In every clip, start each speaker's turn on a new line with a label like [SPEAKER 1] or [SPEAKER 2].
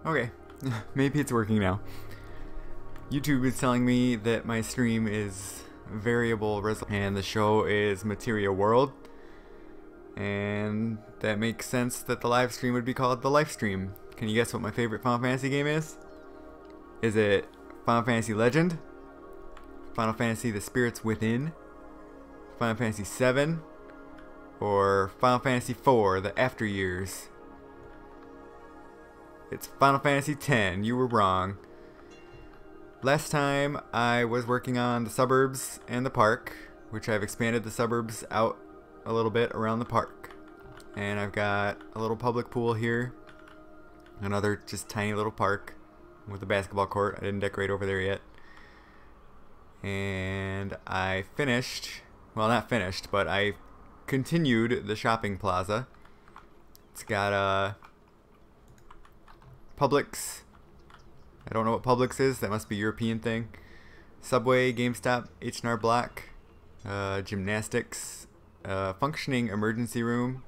[SPEAKER 1] Okay, maybe it's working now. YouTube is telling me that my stream is variable resolution and the show is Materia World. And that makes sense that the live stream would be called the Lifestream. Can you guess what my favorite Final Fantasy game is? Is it Final Fantasy Legend? Final Fantasy The Spirits Within? Final Fantasy VII? Or Final Fantasy IV, The After Years? It's Final Fantasy X, you were wrong. Last time I was working on the suburbs and the park, which I've expanded the suburbs out a little bit around the park. And I've got a little public pool here. Another just tiny little park with a basketball court. I didn't decorate over there yet. And I finished, well, not finished, but I continued the shopping plaza. It's got a Publix. I don't know what Publix is. That must be a European thing. Subway, GameStop, H&R Block, gymnastics, functioning emergency room,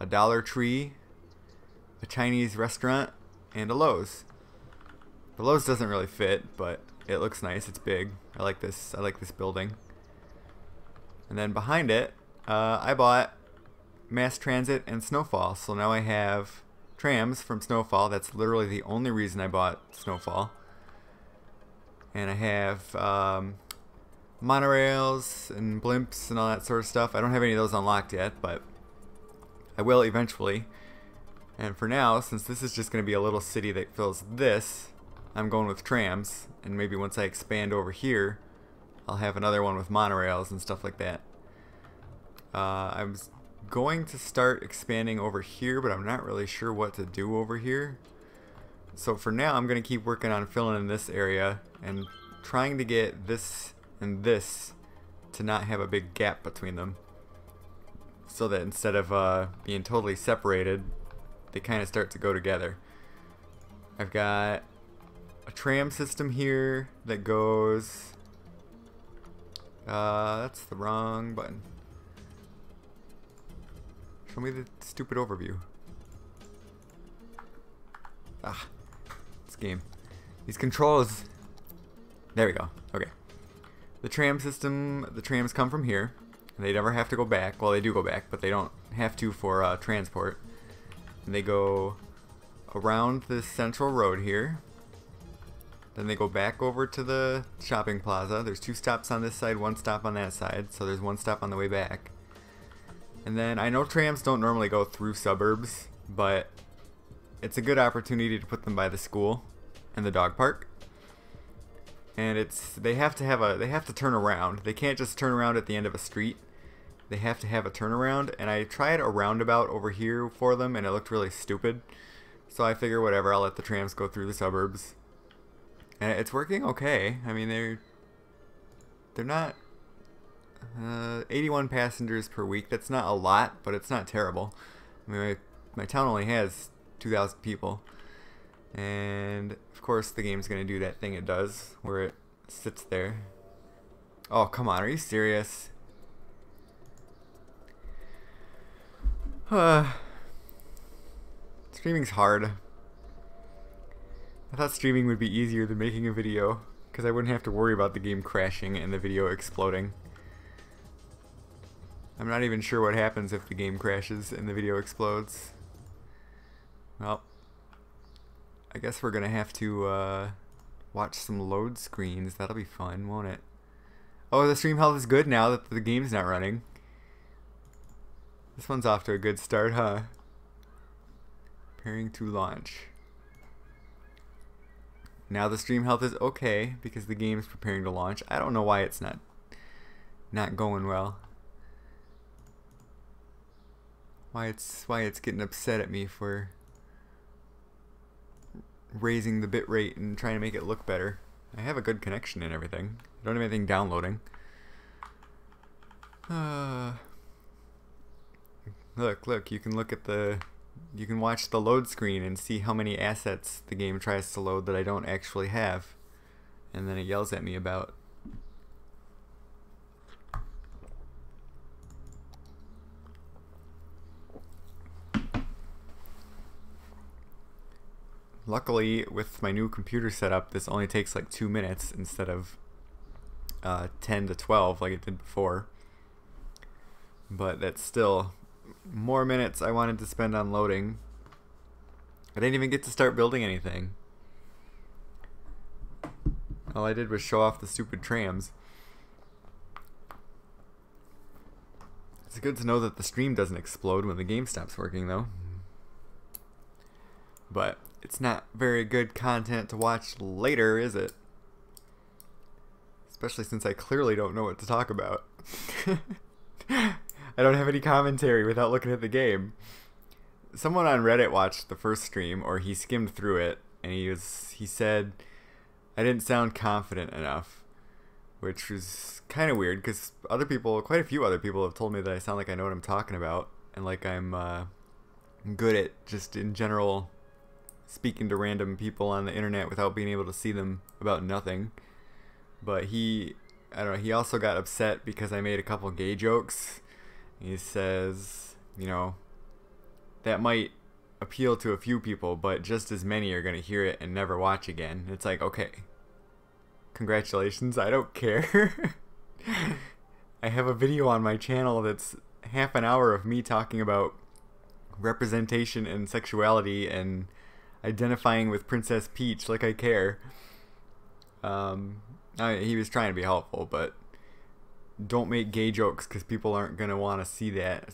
[SPEAKER 1] a Dollar Tree, a Chinese restaurant, and a Lowe's. The Lowe's doesn't really fit, but it looks nice. It's big. I like this. I like this building. And then behind it, I bought mass transit and Snowfall. So now I have trams from Snowfall. That's literally the only reason I bought Snowfall. And I have monorails and blimps and all that sort of stuff. I don't have any of those unlocked yet, but I will eventually. And for now, since this is just going to be a little city that fills this, I'm going with trams. And maybe once I expand over here, I'll have another one with monorails and stuff like that. I was going to start expanding over here, but I'm not really sure what to do over here. So for now, I'm going to keep working on filling in this area and trying to get this and this to not have a big gap between them, so that instead of being totally separated, they kind of start to go together. I've got a tram system here that goes, that's the wrong button. Show me the stupid overview. Ah, this game. These controls. There we go. Okay. The tram system, the trams come from here. And they never have to go back. Well, they do go back, but they don't have to for transport. And they go around this central road here. Then they go back over to the shopping plaza. There's 2 stops on this side, 1 stop on that side. So there's 1 stop on the way back. And then I know trams don't normally go through suburbs, but it's a good opportunity to put them by the school and the dog park. And they have to turn around. They can't just turn around at the end of a street. They have to have a turnaround. And I tried a roundabout over here for them, and it looked really stupid. So I figure whatever, I'll let the trams go through the suburbs. And it's working okay. I mean, they're not 81 passengers per week. That's not a lot, but it's not terrible. I mean, my town only has 2,000 people. And of course the game's gonna do that thing it does where it sits there. Oh, come on, are you serious? Streaming's hard. I thought streaming would be easier than making a video, because I wouldn't have to worry about the game crashing and the video exploding. I'm not even sure what happens if the game crashes and the video explodes. Well, I guess we're gonna have to watch some load screens. That'll be fun, won't it? Oh, the stream health is good now that the game's not running. This one's off to a good start, huh? Preparing to launch. Now the stream health is okay because the game's preparing to launch. I don't know why it's not going well. Why it's getting upset at me for raising the bit rate and trying to make it look better. I have a good connection and everything. I don't have anything downloading. Look, you can look at you can watch the load screen and see how many assets the game tries to load that I don't actually have. And then it yells at me about. Luckily, with my new computer setup, this only takes like 2 minutes instead of 10 to 12 like it did before. But that's still more minutes I wanted to spend on loading. I didn't even get to start building anything. All I did was show off the stupid trams. It's good to know that the stream doesn't explode when the game stops working, though. But it's not very good content to watch later, is it? Especially since I clearly don't know what to talk about. I don't have any commentary without looking at the game. Someone on Reddit watched the first stream, or he skimmed through it, and he said I didn't sound confident enough, which was kind of weird because quite a few other people have told me that I sound like I know what I'm talking about, and like I'm good at just in general speaking to random people on the internet without being able to see them about nothing. But I don't know, he also got upset because I made a couple gay jokes. He says, you know, that might appeal to a few people, but just as many are going to hear it and never watch again. It's like, okay, congratulations, I don't care. I have a video on my channel that's half an hour of me talking about representation and sexuality and identifying with Princess Peach, like I care. He was trying to be helpful, but don't make gay jokes because people aren't going to want to see that.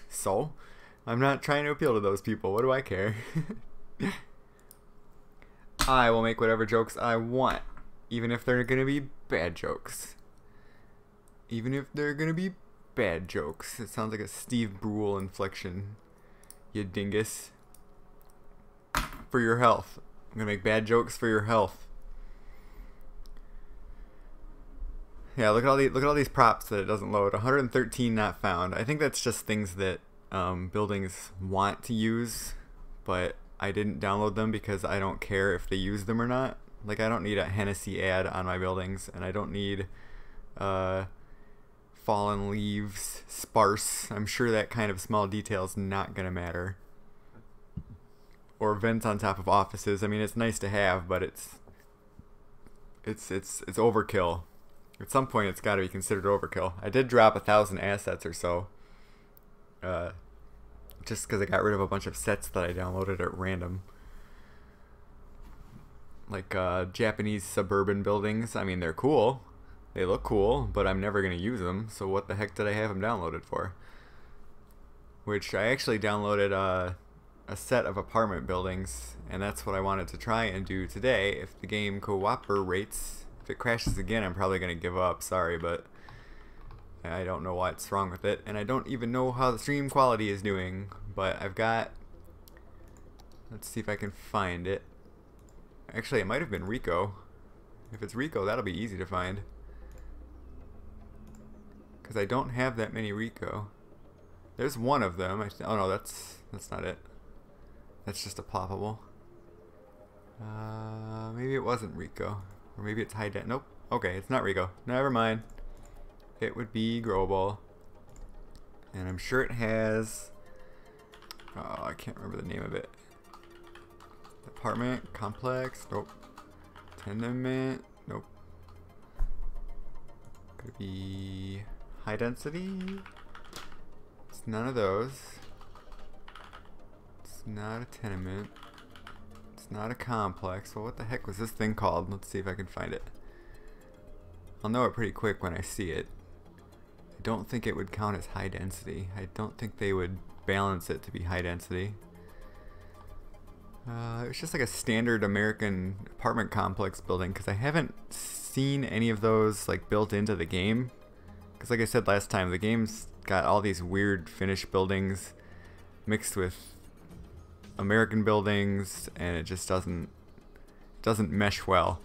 [SPEAKER 1] So, I'm not trying to appeal to those people. What do I care? I will make whatever jokes I want, even if they're going to be bad jokes. Even if they're going to be bad jokes. It sounds like a Steve Brule inflection, you dingus. For your health. I'm going to make bad jokes for your health. Yeah, look at all these props that it doesn't load. 113 not found. I think that's just things that buildings want to use, but I didn't download them because I don't care if they use them or not. Like, I don't need a Hennessy ad on my buildings, and I don't need fallen leaves, sparse. I'm sure that kind of small detail is not gonna matter. Or vents on top of offices. I mean, it's nice to have, but it's overkill. At some point, it's got to be considered overkill. I did drop 1,000 assets or so, just because I got rid of a bunch of sets that I downloaded at random. Like Japanese suburban buildings. I mean, they're cool. They look cool, but I'm never going to use them. So what the heck did I have them downloaded for? Which I actually downloaded a set of apartment buildings, and that's what I wanted to try and do today. If the game cooperates. If it crashes again, I'm probably going to give up. Sorry, but I don't know what's wrong with it. And I don't even know how the stream quality is doing. But I've got... Let's see if I can find it. Actually, it might have been Rico. If it's Rico, that'll be easy to find. Because I don't have that many Rico. There's one of them. Oh no, that's not it. That's just a ploppable. Maybe it wasn't Rico. Or maybe it's high dent. Nope. Okay, it's not Rico. Never mind. It would be Growball. And I'm sure it has... Oh, I can't remember the name of it. Apartment, complex. Nope. Tenement. Nope. Could be high density. It's none of those. It's not a tenement. It's not a complex. Well, what the heck was this thing called? Let's see if I can find it. I'll know it pretty quick when I see it. I don't think it would count as high density. I don't think they would balance it to be high density. It's just like a standard American apartment complex building, because I haven't seen any of those like built into the game. Because like I said last time, the game's got all these weird finished buildings mixed with American buildings, and it just doesn't mesh well.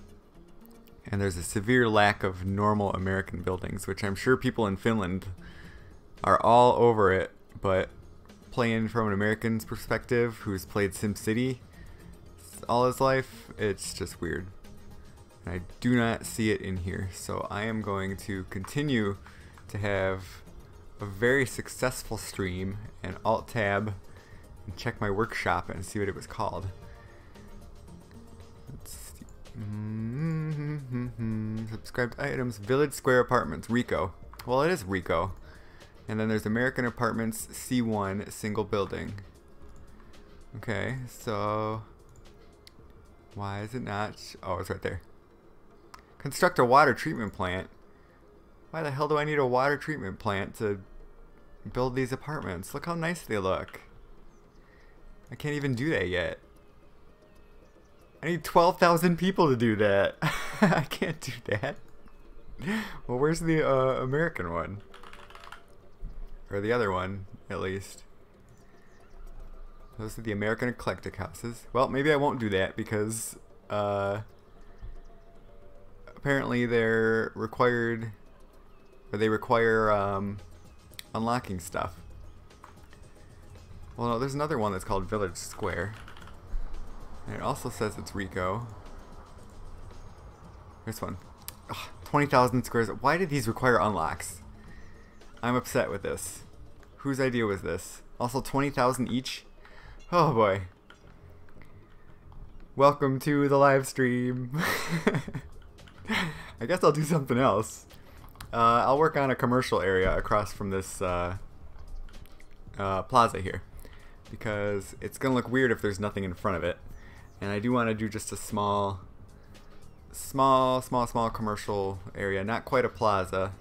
[SPEAKER 1] And there's a severe lack of normal American buildings, which I'm sure people in Finland are all over it, but playing from an American's perspective who's played SimCity all his life, it's just weird. And I do not see it in here, so I am going to continue to have a very successful stream and Alt-Tab and check my workshop and see what it was called. Subscribed items. Village Square Apartments. Rico. Well, it is Rico. And then there's American Apartments C1 single building. Okay, so why is it not? Oh, it's right there. Construct a water treatment plant. Why the hell do I need a water treatment plant to build these apartments? Look how nice they look. I can't even do that yet. I need 12,000 people to do that. I can't do that. Well, where's the American one? Or the other one, at least. Those are the American eclectic houses. Well, maybe I won't do that because apparently they're required, or they require unlocking stuff. Well, no, there's another one that's called Village Square. And it also says it's Rico. This one. Ugh, 20,000 squares. Why did these require unlocks? I'm upset with this. Whose idea was this? Also 20,000 each? Oh boy. Welcome to the live stream. I guess I'll do something else. I'll work on a commercial area across from this plaza here. Because it's going to look weird if there's nothing in front of it. And I do want to do just a small commercial area. Not quite a plaza.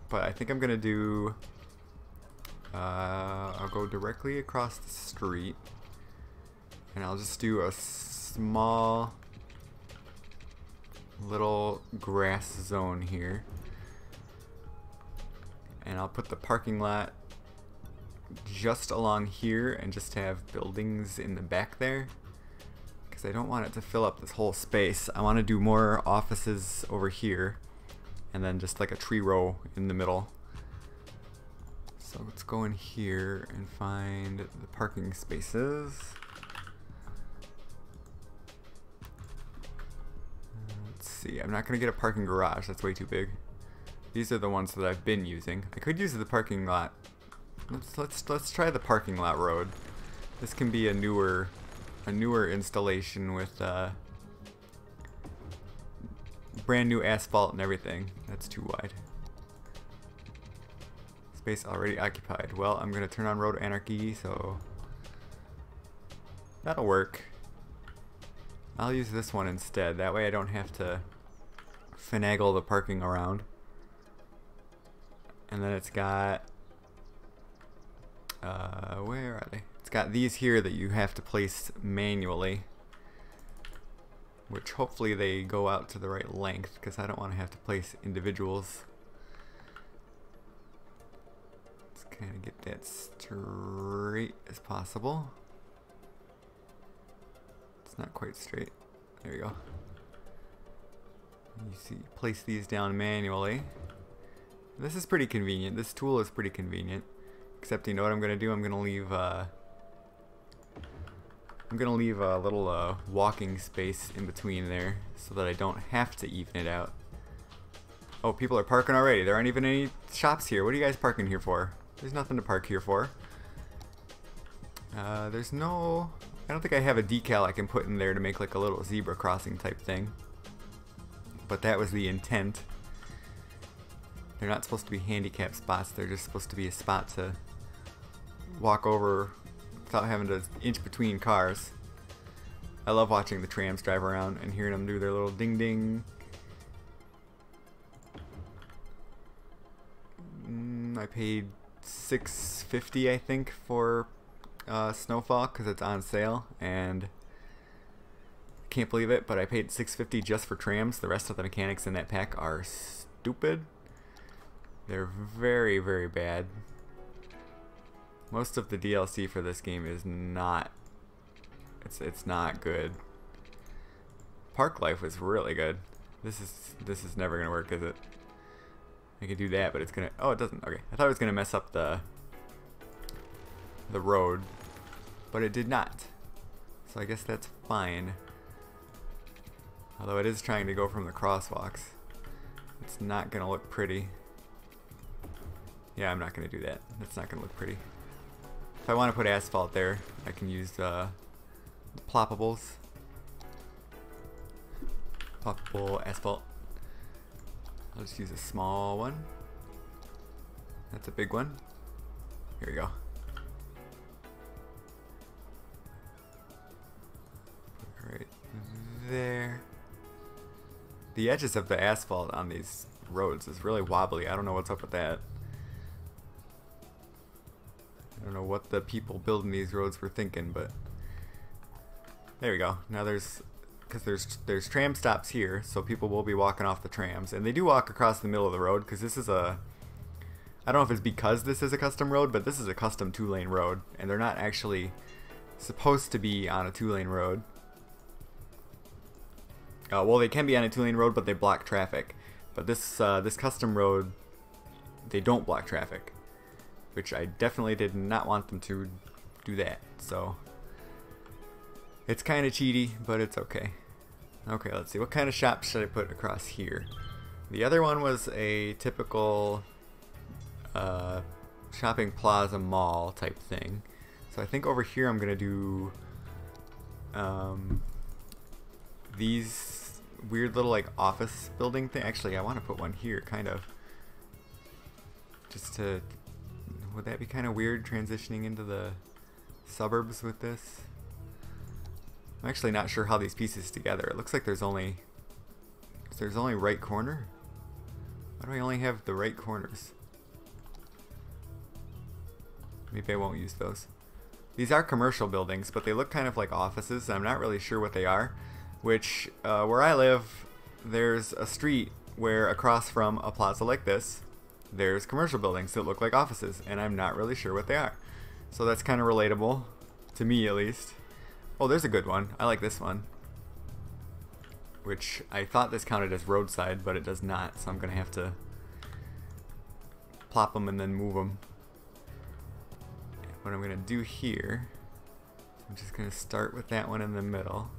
[SPEAKER 1] But I think I'm going to do... I'll go directly across the street. And I'll just do a small little grass zone here. And I'll put the parking lot just along here and just have buildings in the back there. I don't want it to fill up this whole space. I want to do more offices over here and then just like a tree row in the middle. So let's go in here and find the parking spaces. Let's see. I'm not going to get a parking garage. That's way too big. These are the ones that I've been using. I could use the parking lot. Let's try the parking lot road. This can be a newer installation with brand new asphalt and everything. That's too wide. Space already occupied. Well, I'm gonna turn on road anarchy, so that'll work. I'll use this one instead. That way I don't have to finagle the parking around. And then it's got where are they? It's got these here that you have to place manually, which hopefully they go out to the right length because I don't want to have to place individuals. Let's kind of get that straight as possible. It's not quite straight. There you go. You see, place these down manually. This is pretty convenient. This tool is pretty convenient. Except, you know what I'm gonna do? I'm gonna leave a little walking space in between there so that I don't have to even it out. Oh, people are parking already. There aren't even any shops here. What are you guys parking here for? There's nothing to park here for. There's no... I don't think I have a decal I can put in there to make like a little zebra crossing type thing. But that was the intent. They're not supposed to be handicap spots. They're just supposed to be a spot to walk over without having to inch between cars. I love watching the trams drive around and hearing them do their little ding ding. I paid $6.50 I think for Snowfall because it's on sale, and I can't believe it, but I paid $6.50 just for trams. The rest of the mechanics in that pack are stupid. They're very, very bad. Most of the DLC for this game is not... It's not good. Park Life was really good. This is never gonna work, is it? I could do that, but it's gonna... Oh, it doesn't. Okay, I thought it was gonna mess up the road, but it did not. So I guess that's fine. Although it is trying to go from the crosswalks. It's not gonna look pretty. Yeah, I'm not gonna do that. That's not gonna look pretty. If I want to put asphalt there, I can use the ploppables. Puffable asphalt. I'll just use a small one. That's a big one. Here we go. Put it right there. The edges of the asphalt on these roads is really wobbly. I don't know what's up with that. I don't know what the people building these roads were thinking, but there we go. Now because there's tram stops here, so people will be walking off the trams, and they do walk across the middle of the road because this is a, I don't know if it's because this is a custom road, but this is a custom 2-lane road, and they're not actually supposed to be on a 2-lane road. Well, they can be on a 2-lane road, but they block traffic. But this custom road, they don't block traffic, which I definitely did not want them to do that. So it's kind of cheaty, but it's okay. Okay, let's see. What kind of shop should I put across here? The other one was a typical shopping plaza mall type thing. So I think over here I'm gonna do these weird little like office building thing. Actually, I want to put one here, kind of. Just to, would that be kind of weird transitioning into the suburbs with this? I'm actually not sure how these pieces together. It looks like there's only right corner. Why do I only have the right corners? Maybe I won't use those. These are commercial buildings, but they look kind of like offices. I'm not really sure what they are. Which, where I live, there's a street where across from a plaza like this, there's commercial buildings that look like offices, and I'm not really sure what they are. So that's kind of relatable, to me at least. Oh, there's a good one. I like this one. Which I thought this counted as roadside, but it does not, so I'm going to have to plop them and then move them. What I'm going to do here, I'm just going to start with that one in the middle.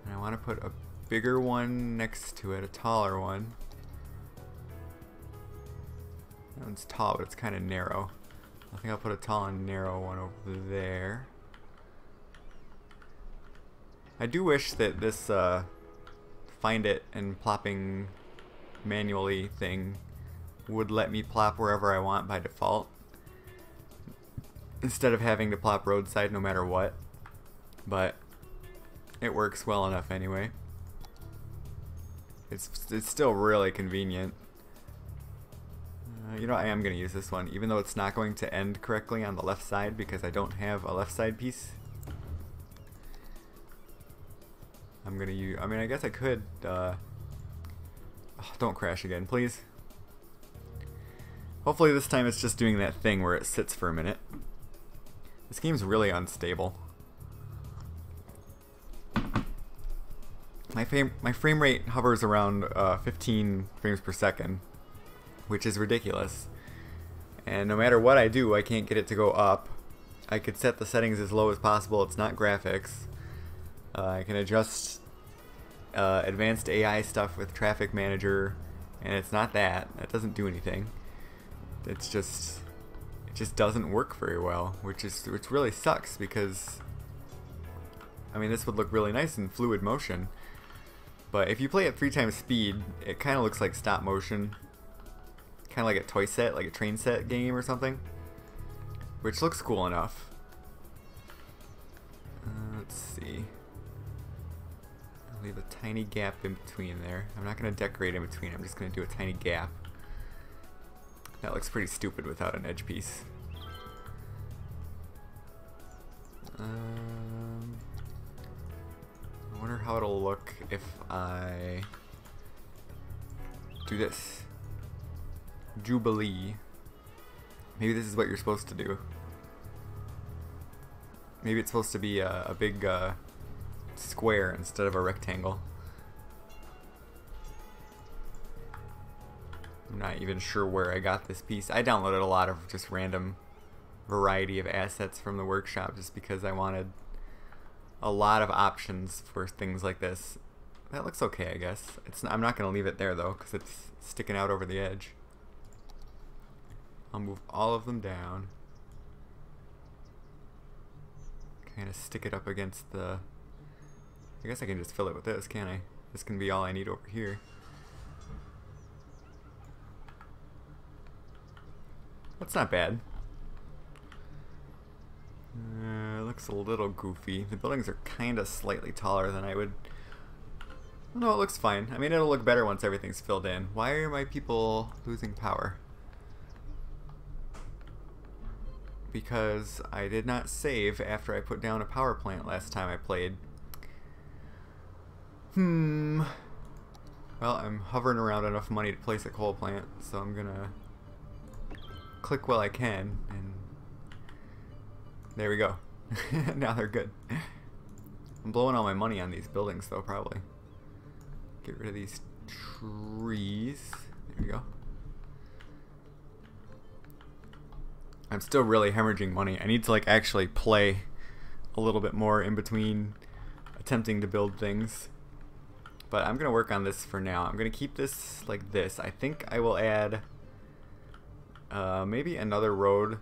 [SPEAKER 1] And I want to put a bigger one next to it, a taller one. That one's tall, but it's kind of narrow. I think I'll put a tall and narrow one over there. I do wish that this find it and plopping manually thing would let me plop wherever I want by default, instead of having to plop roadside no matter what. But it works well enough anyway. It's still really convenient. You know, I am going to use this one, even though it's not going to end correctly on the left side because I don't have a left side piece. I'm going to use, I mean, I guess I could, oh, don't crash again, please. Hopefully this time it's just doing that thing where it sits for a minute. This game's really unstable. My frame rate hovers around 15 frames per second, which is ridiculous. And no matter what I do, I can't get it to go up. I could set the settings as low as possible. It's not graphics. I can adjust advanced AI stuff with Traffic Manager, and it's not that. That doesn't do anything. It's just, it just doesn't work very well, which really sucks because, I mean, this would look really nice in fluid motion. But if you play at 3 times speed, it kind of looks like stop motion. Kind of like a toy set, like a train set game or something. Which looks cool enough. Let's see. I'll leave a tiny gap in between there. I'm not going to decorate in between, I'm just going to do a tiny gap. That looks pretty stupid without an edge piece. I wonder how it'll look if I do this. Jubilee. Maybe this is what you're supposed to do. Maybe it's supposed to be a big square instead of a rectangle. I'm not even sure where I got this piece. I downloaded a lot of just random variety of assets from the workshop just because I wanted a lot of options for things like this. That looks okay, I guess. I'm not going to leave it there though because it's sticking out over the edge. I'll move all of them down. Kind of stick it up against the... I guess I can just fill it with this, can't I? This can be all I need over here. That's not bad. Looks a little goofy. The buildings are kind of slightly taller than I would... No, it looks fine. I mean, it'll look better once everything's filled in. Why are my people losing power? Because I did not save after I put down a power plant last time I played. Well, I'm hovering around enough money to place a coal plant, so I'm gonna click while I can, and there we go. Now they're good. I'm blowing all my money on these buildings though, probably. Get rid of these trees. There we go. I'm still really hemorrhaging money. I need to like actually play a little bit more in between attempting to build things. But I'm gonna work on this for now. I'm gonna keep this like this. I think I will add maybe another road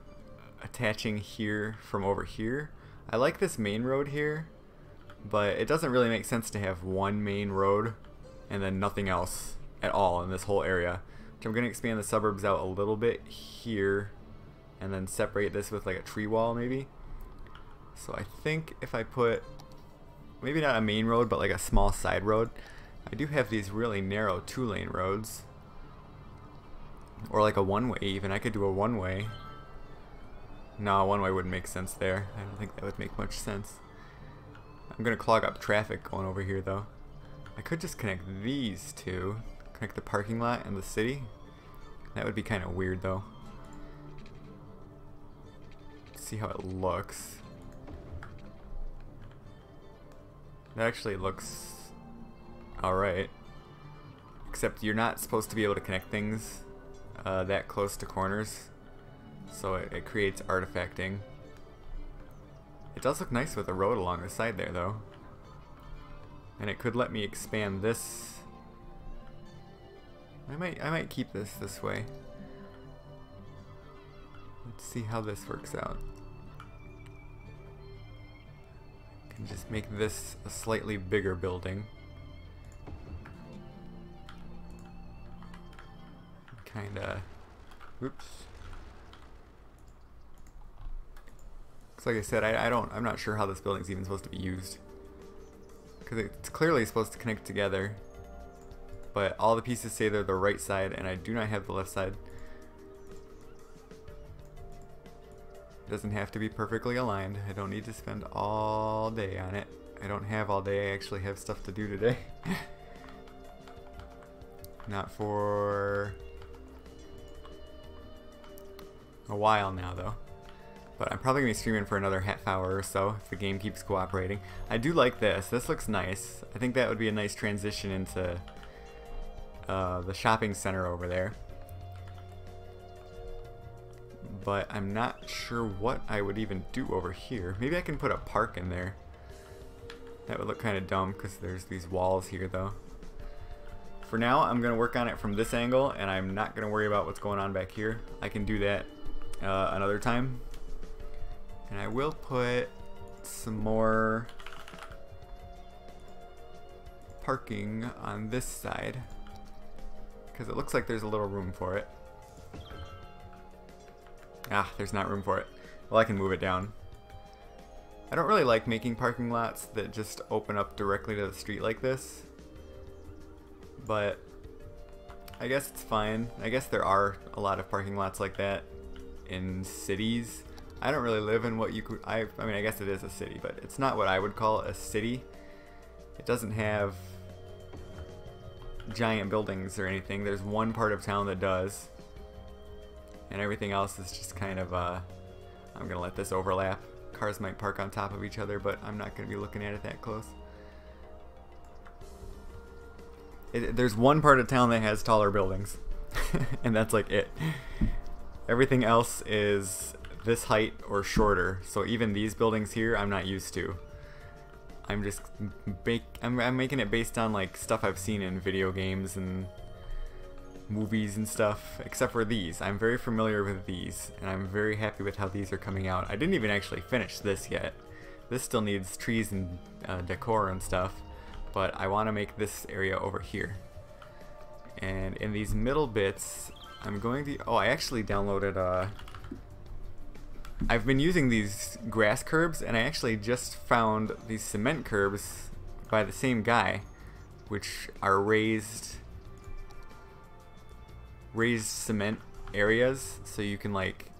[SPEAKER 1] attaching here from over here. I like this main road here, but it doesn't really make sense to have one main road and then nothing else at all in this whole area. So I'm gonna expand the suburbs out a little bit here and then separate this with like a tree wall maybe. So I think if I put maybe not a main road but like a small side road. I do have these really narrow 2-lane roads, or like a one-way even. I could do a one-way. No, a one-way wouldn't make sense there. I don't think that would make much sense. I'm gonna clog up traffic going over here though. I could just connect these two, connect the parking lot and the city. That would be kind of weird though. See how it looks. That actually looks alright. Except you're not supposed to be able to connect things that close to corners. So it creates artifacting. It does look nice with a road along the side there though. And it could let me expand this. I might keep this way. Let's see how this works out. I can just make this a slightly bigger building. Kinda, oops. Cause like I said, I'm not sure how this building's even supposed to be used. Cause it's clearly supposed to connect together, but all the pieces say they're the right side, and I do not have the left side. It doesn't have to be perfectly aligned. I don't need to spend all day on it. I don't have all day. I actually have stuff to do today. Not for a while now though, but I'm probably gonna be streaming for another half hour or so if the game keeps cooperating. I do like this. This looks nice. I think that would be a nice transition into the shopping center over there, but I'm not sure what I would even do over here. Maybe I can put a park in there. That would look kind of dumb because there's these walls here though. For now I'm gonna work on it from this angle, and I'm not gonna worry about what's going on back here. I can do that another time, and I will put some more parking on this side because it looks like there's a little room for it. Ah, there's not room for it. Well, I can move it down. I don't really like making parking lots that just open up directly to the street like this, but I guess it's fine. I guess there are a lot of parking lots like that in cities. I don't really live in what you could, I mean, I guess it is a city, but it's not what I would call a city. It doesn't have giant buildings or anything. There's one part of town that does, and everything else is just kind of, I'm gonna let this overlap. Cars might park on top of each other, but I'm not gonna be looking at it that close. There's one part of town that has taller buildings, and that's like it. Everything else is this height or shorter, so even these buildings here I'm not used to. I'm just I'm making it based on like stuff I've seen in video games and movies and stuff, except for these. I'm very familiar with these, and I'm very happy with how these are coming out. I didn't even actually finish this yet. This still needs trees and decor and stuff, but I want to make this area over here. And in these middle bits, I'm going to... Oh, I actually downloaded... I've been using these grass curbs, and I actually just found these cement curbs by the same guy, which are raised cement areas, so you can like...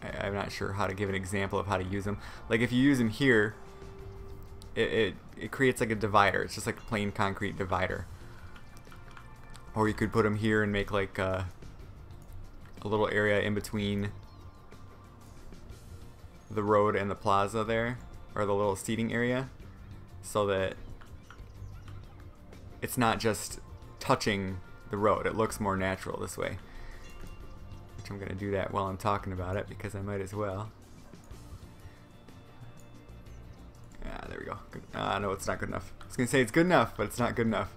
[SPEAKER 1] I'm not sure how to give an example of how to use them. Like if you use them here, it creates like a divider. It's just like a plain concrete divider. Or you could put them here and make like a little area in between the road and the plaza there, or the little seating area, so that it's not just touching the road. It looks more natural this way. Which I'm going to do that while I'm talking about it, because I might as well. Yeah, there we go. Good. No, it's not good enough. I was going to say it's good enough, but it's not good enough.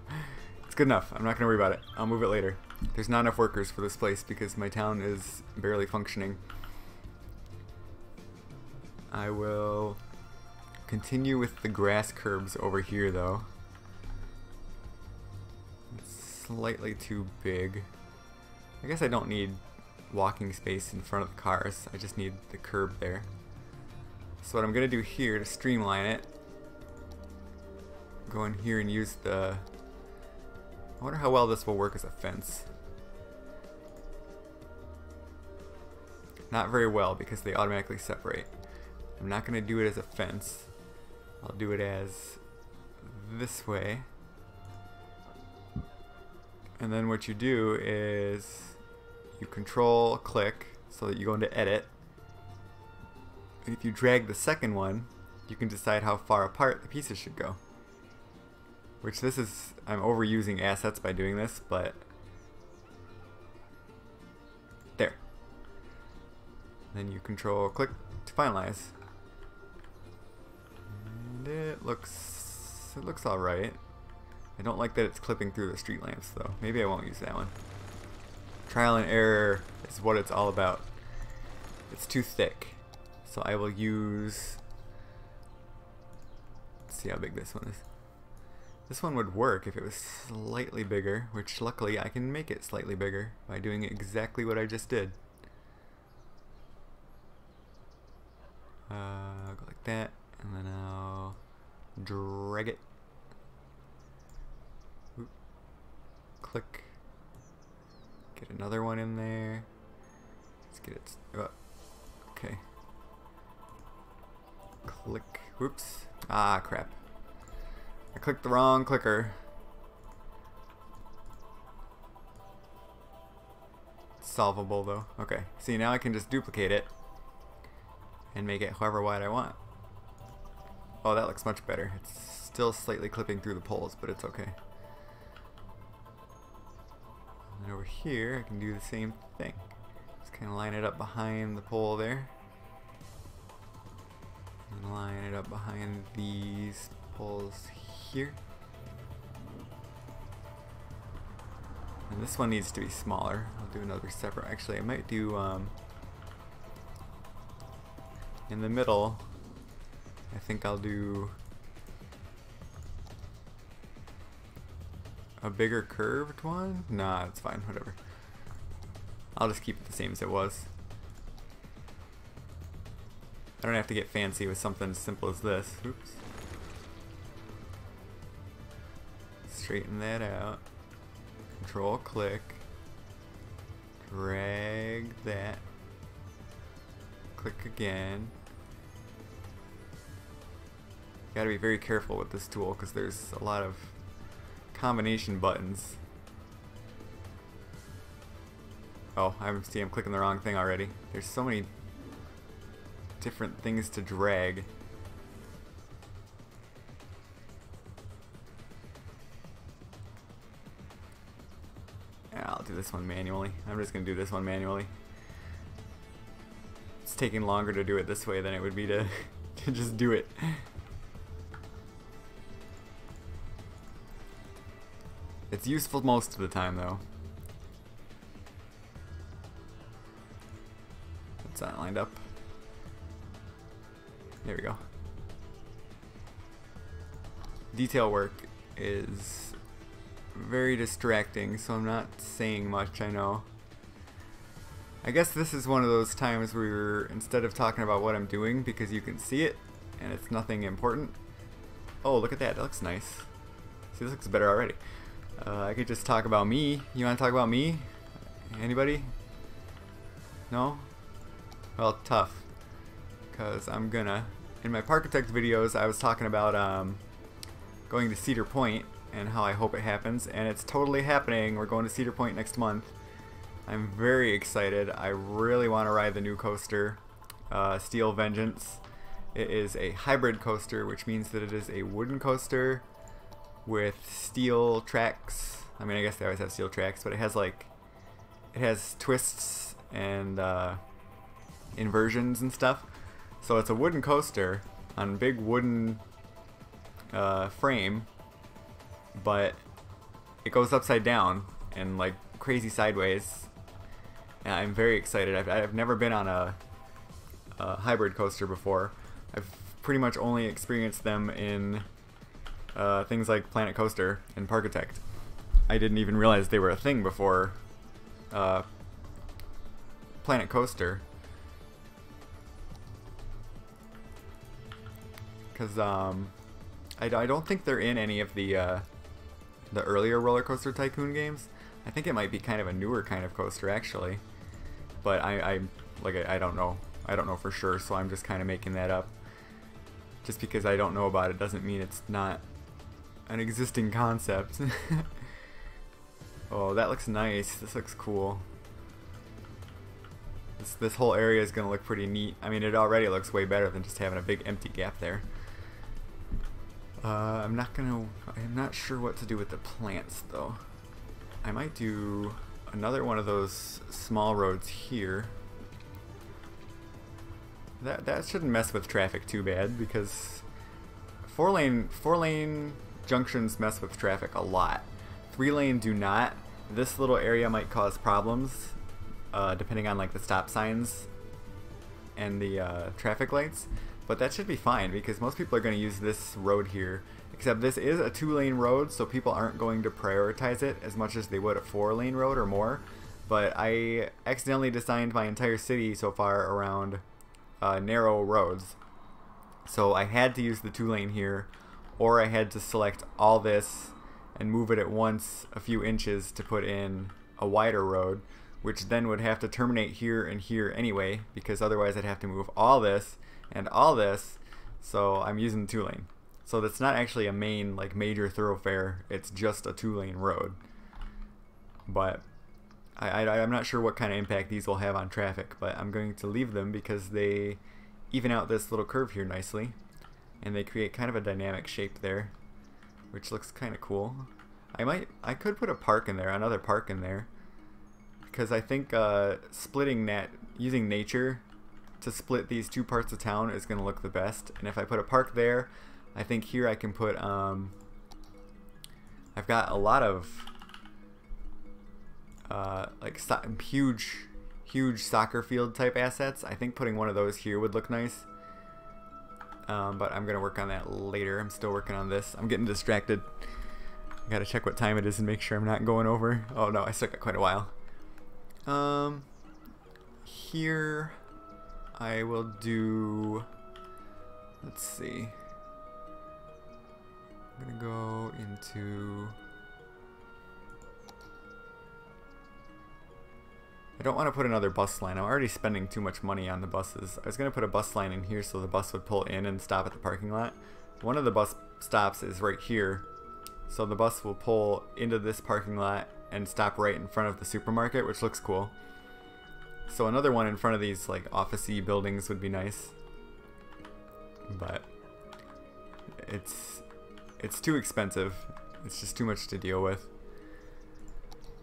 [SPEAKER 1] It's good enough. I'm not going to worry about it. I'll move it later. There's not enough workers for this place because my town is barely functioning. I will continue with the grass curbs over here though. It's slightly too big. I guess I don't need walking space in front of the cars. I just need the curb there. So what I'm going to do here to streamline it, go in here and use the... I wonder how well this will work as a fence. Not very well because they automatically separate. I'm not going to do it as a fence. I'll do it as this way. And then what you do is you control click so that you go into edit. And if you drag the second one, you can decide how far apart the pieces should go. Which this is, I'm overusing assets by doing this, but there. Then you control click to finalize. And it looks alright. I don't like that it's clipping through the street lamps though. Maybe I won't use that one. Trial and error is what it's all about. It's too thick. So I will use, let's see how big this one is. This one would work if it was slightly bigger, which luckily I can make it slightly bigger by doing exactly what I just did. Go like that, and then I'll drag it. Oop. Click. Get another one in there. Let's get it. Okay. Click. Whoops. Ah, crap. I clicked the wrong clicker. It's solvable though. Okay. See, now I can just duplicate it and make it however wide I want. Oh, that looks much better. It's still slightly clipping through the poles, but it's okay. And over here, I can do the same thing. Just kind of line it up behind the pole there. And line it up behind these poles here. And this one needs to be smaller. I'll do another separate. Actually, I might do in the middle. I think I'll do a bigger curved one. Nah, it's fine. Whatever. I'll just keep it the same as it was. I don't have to get fancy with something as simple as this. Oops. Straighten that out. Control click. Drag that. Click again. Gotta be very careful with this tool because there's a lot of combination buttons. Oh, I'm clicking the wrong thing already. There's so many different things to drag. I'll do this one manually. I'm just gonna do this one manually. It's taking longer to do it this way than it would be to just do it. It's useful most of the time though. It's not lined up. There we go. detail work is very distracting, so I'm not saying much, I know. I guess this is one of those times where instead of talking about what I'm doing, because you can see it and it's nothing important. Oh, look at that, that looks nice. See, this looks better already. I could just talk about me. You want to talk about me? Anybody? No? Well, tough. Because I'm gonna... In my Parkitect videos, I was talking about going to Cedar Point and how I hope it happens. And it's totally happening. We're going to Cedar Point next month. I'm very excited. I really want to ride the new coaster, Steel Vengeance. It is a hybrid coaster, which means that it is a wooden coaster with steel tracks. I mean, I guess they always have steel tracks, but it has like, it has twists and inversions and stuff. So it's a wooden coaster on a big wooden frame, but it goes upside down and like crazy sideways. And I'm very excited. I've never been on a hybrid coaster before. I've pretty much only experienced them in things like Planet Coaster and Parkitect. I didn't even realize they were a thing before Planet Coaster, because I don't think they're in any of the earlier Roller Coaster Tycoon games. I think it might be kind of a newer kind of coaster actually, but I don't know. I don't know for sure, so I'm just kind of making that up. Just because I don't know about it doesn't mean it's not an existing concept. Oh, that looks nice. This looks cool. This whole area is gonna look pretty neat. I mean, it already looks way better than just having a big empty gap there. I'm not sure what to do with the plants though. I might do another one of those small roads here. That shouldn't mess with traffic too bad, because four lane junctions mess with traffic a lot. 3-lane do not. This little area might cause problems depending on like the stop signs and the traffic lights, but that should be fine because most people are going to use this road here, except this is a 2-lane road, so people aren't going to prioritize it as much as they would a 4-lane road or more. But I accidentally designed my entire city so far around narrow roads, so I had to use the 2-lane here, or I had to select all this and move it at once a few inches to put in a wider road, which then would have to terminate here and here anyway, because otherwise I'd have to move all this and all this. So I'm using the 2-lane. So that's not actually a main like major thoroughfare, it's just a 2-lane road. But I'm not sure what kind of impact these will have on traffic, but I'm going to leave them because they even out this little curve here nicely, and they create kind of a dynamic shape there, which looks kind of cool. I could put a park in there, another park in there, because I think splitting that, using nature to split these two parts of town is going to look the best. And if I put a park there, I think here I can put I've got a lot of like huge soccer field type assets. I think putting one of those here would look nice, but I'm gonna work on that later. I'm still working on this. I'm getting distracted. I gotta check what time it is and make sure I'm not going over. Oh no, I still got quite a while. Here I will do, let's see, I'm gonna go into, I don't want to put another bus line. I'm already spending too much money on the buses. I was going to put a bus line in here so the bus would pull in and stop at the parking lot. One of the bus stops is right here, so the bus will pull into this parking lot and stop right in front of the supermarket, which looks cool. So another one in front of these like office-y buildings would be nice, but it's too expensive. It's just too much to deal with.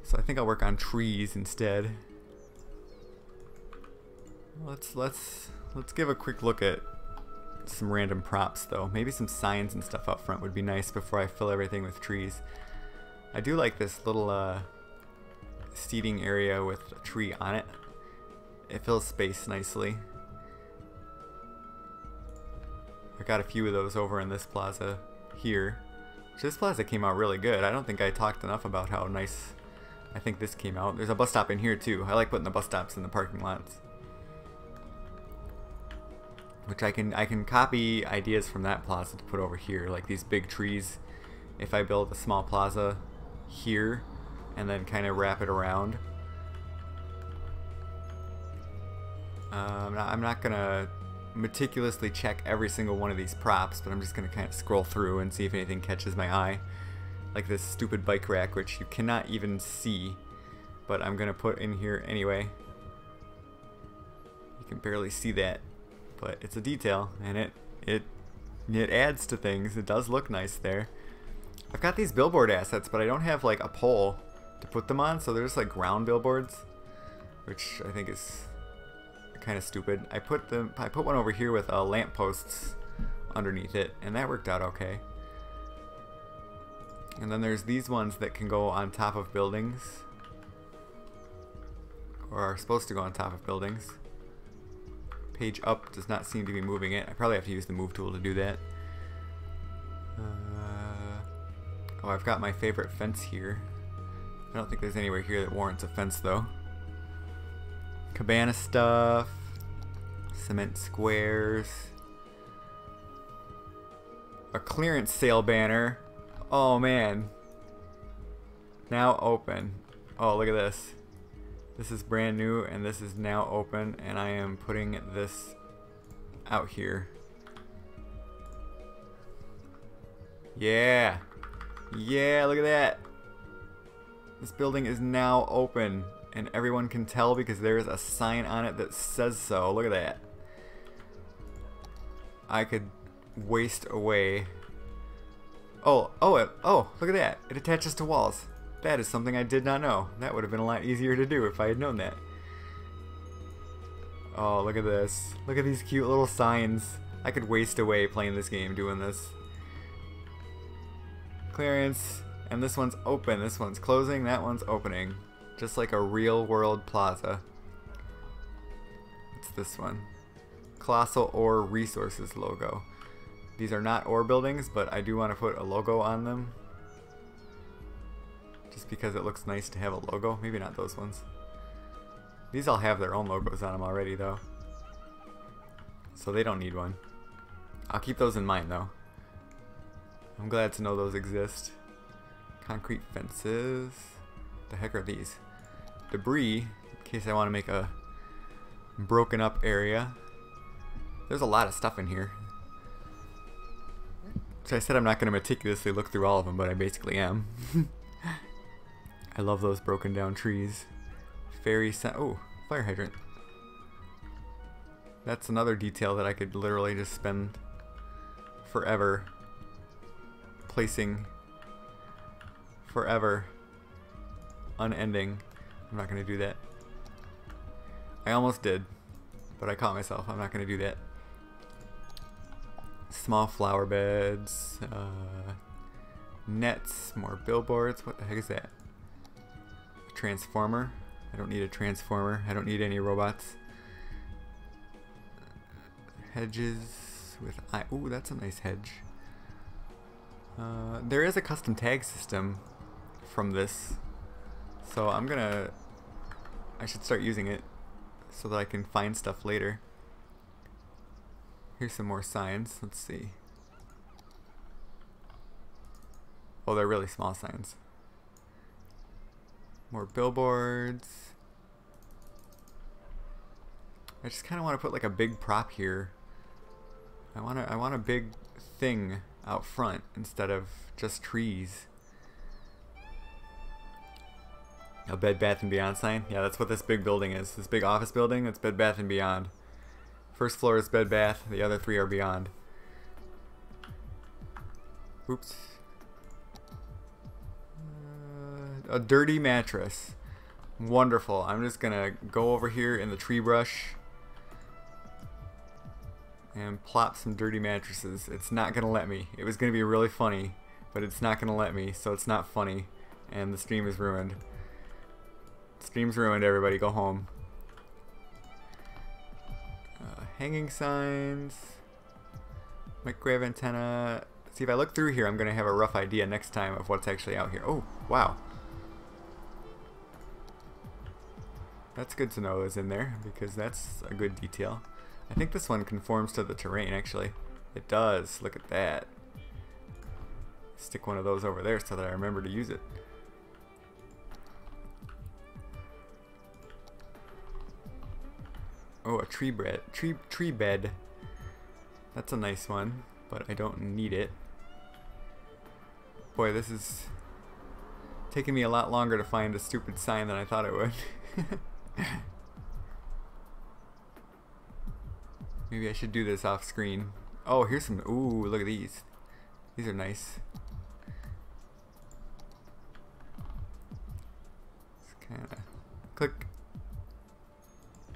[SPEAKER 1] So I think I'll work on trees instead. Let's give a quick look at some random props though. Maybe some signs and stuff up front would be nice before I fill everything with trees. I do like this little seating area with a tree on it. It fills space nicely. I got a few of those over in this plaza here. So this plaza came out really good. I don't think I talked enough about how nice I think this came out. There's a bus stop in here too. I like putting the bus stops in the parking lots. Which I can copy ideas from that plaza to put over here, like these big trees. If I build a small plaza here and then kind of wrap it around. I'm not gonna meticulously check every single one of these props, but I'm just gonna kind of scroll through and see if anything catches my eye. Like this stupid bike rack, which you cannot even see, but I'm gonna put in here anyway. You can barely see that, but it's a detail, and it adds to things. It does look nice there. I've got these billboard assets, but I don't have like a pole to put them on, so they're just like ground billboards, which I think is kind of stupid. I put one over here with lamp posts underneath it, and that worked out okay. And then there's these ones that can go on top of buildings, or are supposed to go on top of buildings. Page up does not seem to be moving it. I probably have to use the move tool to do that. Oh, I've got my favorite fence here. I don't think there's anywhere here that warrants a fence though. Cabana stuff, cement squares, a clearance sale banner. Oh man, now open. Oh, look at this. This is brand new and this is now open, and I am putting this out here. Yeah, look at that. This building is now open, and everyone can tell because there is a sign on it that says so. Look at that. I could waste away. Oh, look at that. It attaches to walls. That is something I did not know. That would have been a lot easier to do if I had known that. Oh, look at this. Look at these cute little signs. I could waste away playing this game doing this. Clearance. And this one's open. This one's closing. That one's opening. Just like a real world plaza. It's this one. Colossal Ore Resources logo. These are not ore buildings, but I do want to put a logo on them. Just because it looks nice to have a logo. Maybe not those ones. These all have their own logos on them already though, so they don't need one. I'll keep those in mind though. I'm glad to know those exist. Concrete fences. The heck are these? Debris, in case I want to make a broken up area. There's a lot of stuff in here. So I said I'm not going to meticulously look through all of them, but I basically am. I love those broken down trees. Oh, fire hydrant. That's another detail that I could literally just spend forever placing. Forever. Unending. I'm not going to do that. I almost did, but I caught myself. I'm not going to do that. Small flower beds. Nets. More billboards. What the heck is that? A transformer. I don't need a transformer. I don't need any robots. Hedges with ooh, that's a nice hedge. There is a custom tag system from this, so I should start using it so that I can find stuff later. Here's some more signs. Let's see. Oh, they're really small signs. More billboards. I just kind of want to put like a big prop here. I want a big thing out front instead of just trees. A Bed Bath & Beyond sign? Yeah, that's what this big building is. This big office building, that's Bed Bath & Beyond. First floor is Bed Bath, the other three are Beyond. Oops. A dirty mattress. Wonderful. I'm just gonna go over here in the tree brush and plop some dirty mattresses. It's not gonna let me. It was gonna be really funny, but it's not gonna let me, so it's not funny, and the stream is ruined. Stream's ruined, everybody. Go home. Hanging signs. Microwave antenna. See, if I look through here, I'm going to have a rough idea next time of what's actually out here. Oh, wow. That's good to know is in there, because that's a good detail. I think this one conforms to the terrain, actually. It does. Look at that. Stick one of those over there so that I remember to use it. Oh, a tree bed. That's a nice one, but I don't need it. Boy, this is taking me a lot longer to find a stupid sign than I thought it would. Maybe I should do this off screen. Oh, here's some. Ooh, look at these. These are nice. Just kind of click,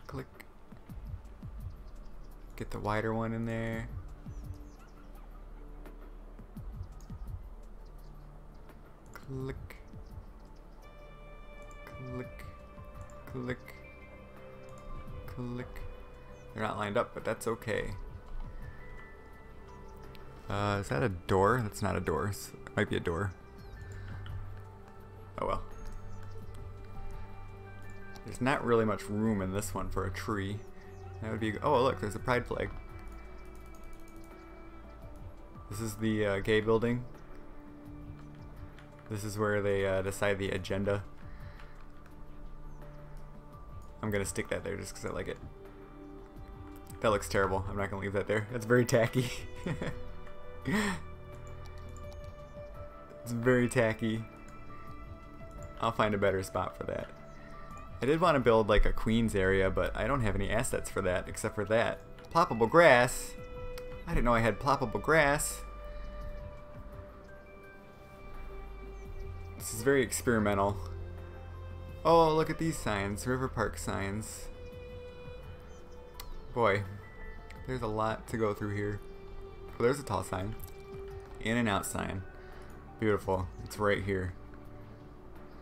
[SPEAKER 1] click. Get the wider one in there. Click, click, click, click. They're not lined up, but that's okay. Is that a door? That's not a door. It might be a door. Oh well. There's not really much room in this one for a tree. That would be. Oh look, there's a pride flag. This is the gay building. This is where they decide the agenda. I'm gonna stick that there just because I like it. That looks terrible. I'm not gonna leave that there. That's very tacky. It's very tacky. I'll find a better spot for that. I did want to build like a Queens area, but I don't have any assets for that except for that. Ploppable grass. I didn't know I had ploppable grass. This is very experimental. Oh, look at these signs. River Park signs. Boy, there's a lot to go through here. Oh, there's a tall sign. In and out sign. Beautiful. It's right here.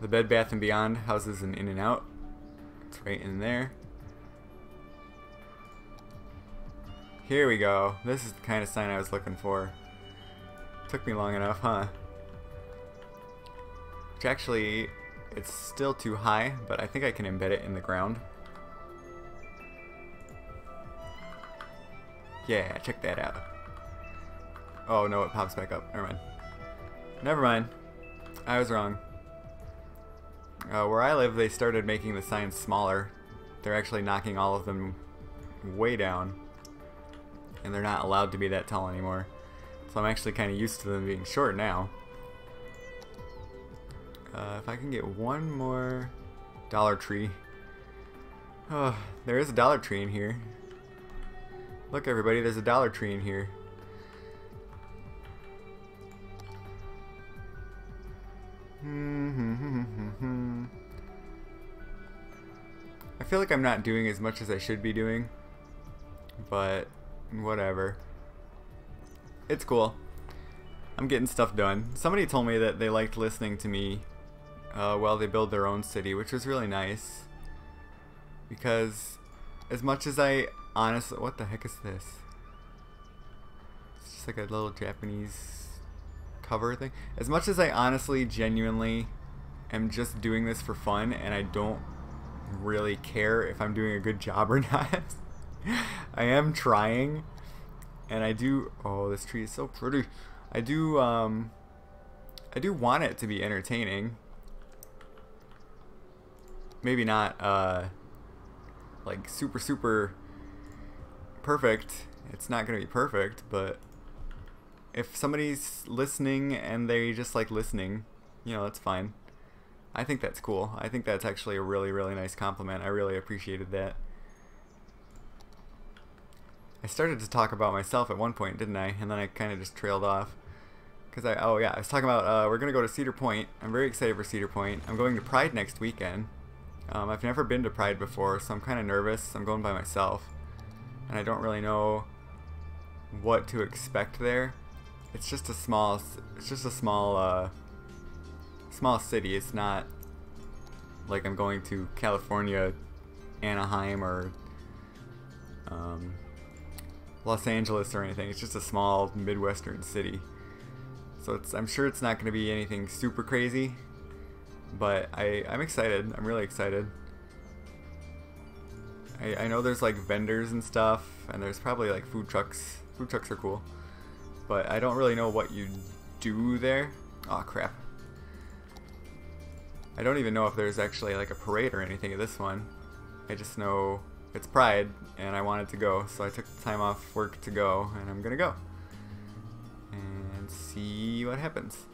[SPEAKER 1] The Bed Bath & Beyond houses an in and out. It's right in there. Here we go. This is the kind of sign I was looking for. Took me long enough, huh? Which actually, it's still too high, but I think I can embed it in the ground. Yeah, check that out. Oh no, it pops back up. Never mind. Never mind. I was wrong. Where I live, they started making the signs smaller. They're actually knocking all of them way down. And they're not allowed to be that tall anymore. So I'm actually kind of used to them being short now. If I can get one more Dollar Tree. Oh, there is a Dollar Tree in here. Look everybody, there's a Dollar Tree in here. I feel like I'm not doing as much as I should be doing, but whatever. It's cool. I'm getting stuff done. Somebody told me that they liked listening to me while they build their own city, which was really nice. Because as much as I honestly... What the heck is this? It's just like a little Japanese cover thing. As much as I honestly, genuinely am just doing this for fun and I don't really care if I'm doing a good job or not. I am trying. And I do... Oh, this tree is so pretty. I do want it to be entertaining. Maybe not like super perfect. It's not gonna be perfect, but if somebody's listening and they just like listening, you know, that's fine. I think that's cool. I think that's actually a really nice compliment. I really appreciated that. I started to talk about myself at one point, didn't I? And then I kind of just trailed off. Because I was talking about, we're going to go to Cedar Point. I'm very excited for Cedar Point. I'm going to Pride next weekend. I've never been to Pride before, so I'm kind of nervous. I'm going by myself. And I don't really know what to expect there. It's just a small city. It's not like I'm going to California, Anaheim, or Los Angeles or anything. It's just a small Midwestern city. So I'm sure it's not going to be anything super crazy, but I'm excited. I'm really excited. I know there's like vendors and stuff, and there's probably like food trucks. Food trucks are cool, but I don't really know what you do there. Oh crap. I don't even know if there's actually like a parade or anything at this one. I just know it's Pride, and I wanted to go, so I took the time off work to go, and I'm gonna go and see what happens.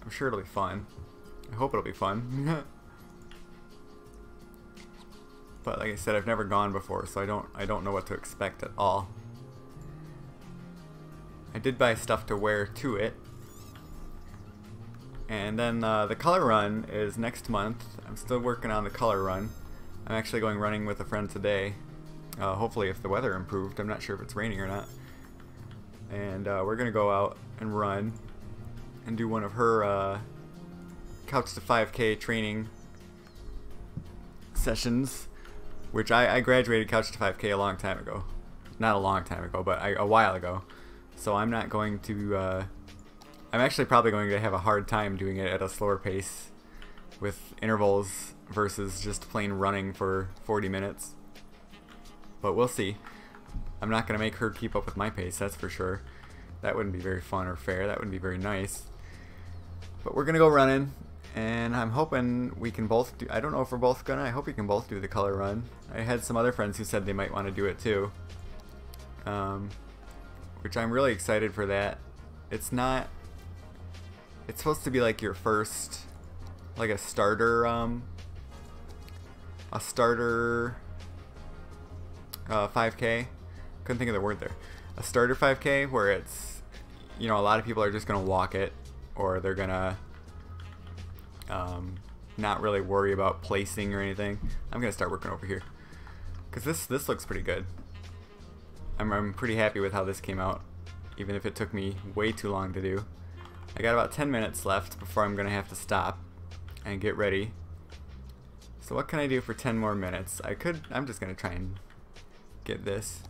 [SPEAKER 1] I'm sure it'll be fun. I hope it'll be fun. But like I said, I've never gone before, so I don't know what to expect at all. I did buy stuff to wear to it. And then the color run is next month. I'm still working on the color run. I'm actually going running with a friend today. Hopefully if the weather improved. I'm not sure if it's raining or not. And we're going to go out and run and do one of her Couch to 5K training sessions, which I graduated Couch to 5K a long time ago. Not a long time ago, but a while ago. So I'm not going to... I'm actually probably going to have a hard time doing it at a slower pace with intervals versus just plain running for 40 minutes. But we'll see. I'm not going to make her keep up with my pace, that's for sure. That wouldn't be very fun or fair. That wouldn't be very nice. But we're going to go running, and I'm hoping we can both do... I don't know if we're both going to. I hope we can both do the color run. I had some other friends who said they might want to do it too. Which I'm really excited for that. It's not... It's supposed to be like your first, like a starter 5K. Couldn't think of the word there. A starter 5K where it's, you know, a lot of people are just gonna walk it, or they're gonna not really worry about placing or anything. I'm gonna start working over here because this looks pretty good. I'm pretty happy with how this came out, even if it took me way too long to do. I got about 10 minutes left before I'm going to have to stop and get ready. So what can I do for 10 more minutes? I'm just going to try and get this.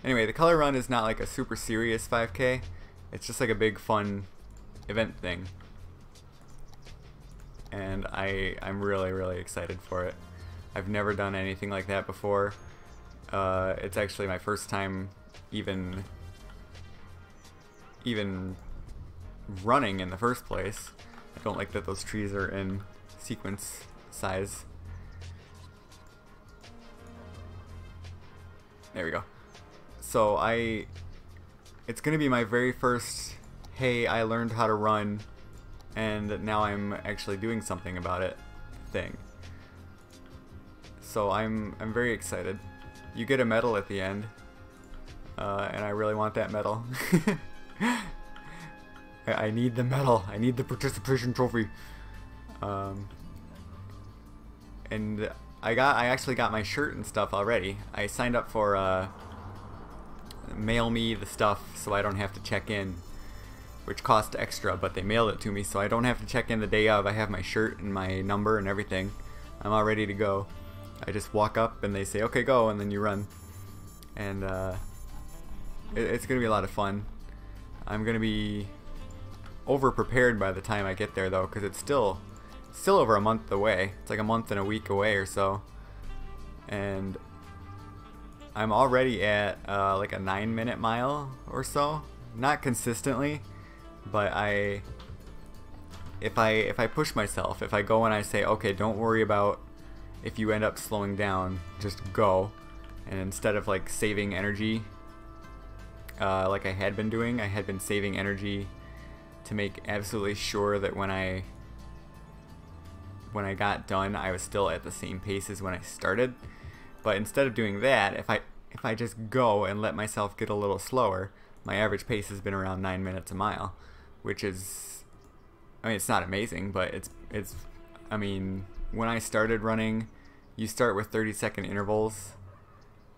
[SPEAKER 1] Anyway, the color run is not like a super serious 5K. It's just like a big fun event thing. And I'm really, really excited for it. I've never done anything like that before. It's actually my first time even running in the first place. I don't like that those trees are in sequence size. There we go. So it's gonna be my very first, hey, I learned how to run and now I'm actually doing something about it thing. So I'm very excited. You get a medal at the end, and I really want that medal. I need the medal. I need the participation trophy. And I actually got my shirt and stuff already. I signed up for mail me the stuff so I don't have to check in, which cost extra, but they mailed it to me so I don't have to check in the day of. I have my shirt and my number and everything. I'm all ready to go. I just walk up and they say, okay, go, and then you run. And it's gonna be a lot of fun. I'm gonna be over prepared by the time I get there though, because it's still over a month away. It's like a month and a week away or so, and I'm already at like a 9-minute mile or so. Not consistently, but if I push myself, if I go and I say, okay, don't worry about if you end up slowing down, just go, and instead of like saving energy like I had been doing, I had been saving energy to make absolutely sure that when I got done, I was still at the same pace as when I started. But instead of doing that, if I just go and let myself get a little slower, my average pace has been around 9 minutes a mile, which is, I mean, it's not amazing, but it's I mean, when I started running, you start with 30-second intervals,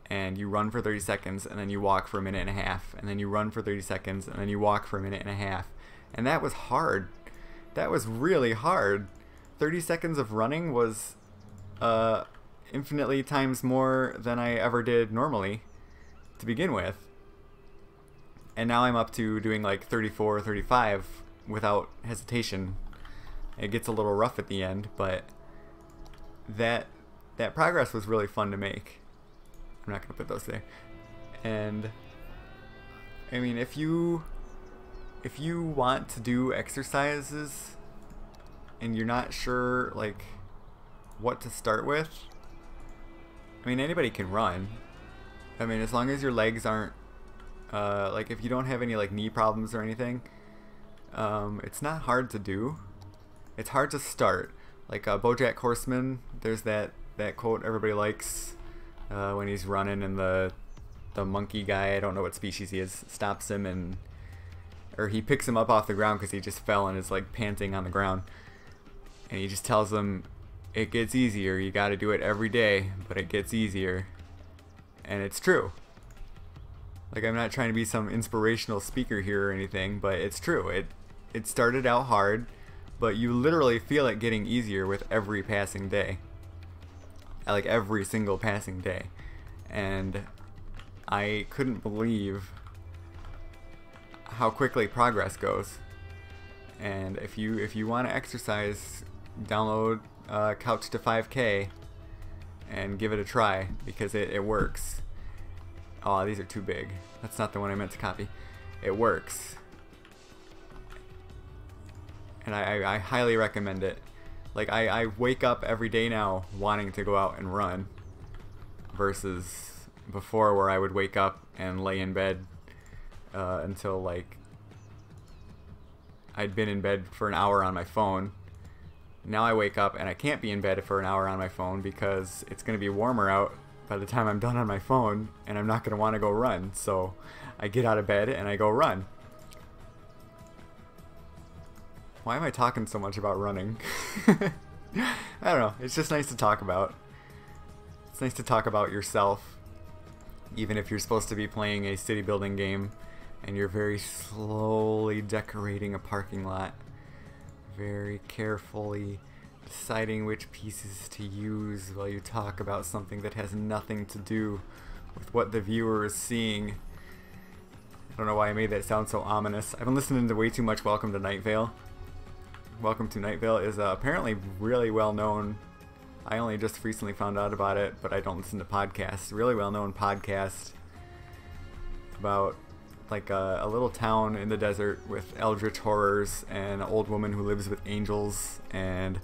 [SPEAKER 1] and you run for 30 seconds, and then you walk for a minute and a half, and then you run for 30 seconds, and then you walk for a minute and a half. And that was hard. That was really hard. 30 seconds of running was infinitely times more than I ever did normally to begin with. and now I'm up to doing like 34, 35 without hesitation. It gets a little rough at the end, but that progress was really fun to make. I'm not gonna put those there. And I mean, if you want to do exercises and you're not sure like what to start with, I mean, anybody can run. I mean, as long as your legs aren't like, if you don't have any like knee problems or anything, it's not hard to do. It's hard to start. Like BoJack Horseman, there's that quote everybody likes when he's running and the monkey guy, I don't know what species he is, stops him or he picks him up off the ground because he just fell and is like panting on the ground, and he just tells him it gets easier, you got to do it every day, but it gets easier. And it's true. Like, I'm not trying to be some inspirational speaker here or anything, but it's true. It started out hard, but you literally feel it getting easier with every passing day. Like every single passing day. And I couldn't believe how quickly progress goes. And if you want to exercise, download Couch to 5K and give it a try, because it works. Oh, these are too big. That's not the one I meant to copy. It works. And I highly recommend it. Like, I wake up every day now wanting to go out and run, versus before where I would wake up and lay in bed until like I'd been in bed for an hour on my phone. Now I wake up and I can't be in bed for an hour on my phone because it's going to be warmer out by the time I'm done on my phone, and I'm not going to want to go run. So I get out of bed and I go run. Why am I talking so much about running? I don't know. It's just nice to talk about. It's nice to talk about yourself, even if you're supposed to be playing a city building game and you're very slowly decorating a parking lot, very carefully deciding which pieces to use while you talk about something that has nothing to do with what the viewer is seeing. I don't know why I made that sound so ominous. I've been listening to way too much Welcome to Night Vale. Welcome to Night Vale is apparently really well known. I only just recently found out about it, but I don't listen to podcasts. Really well known podcast about like a little town in the desert with eldritch horrors and an old woman who lives with angels and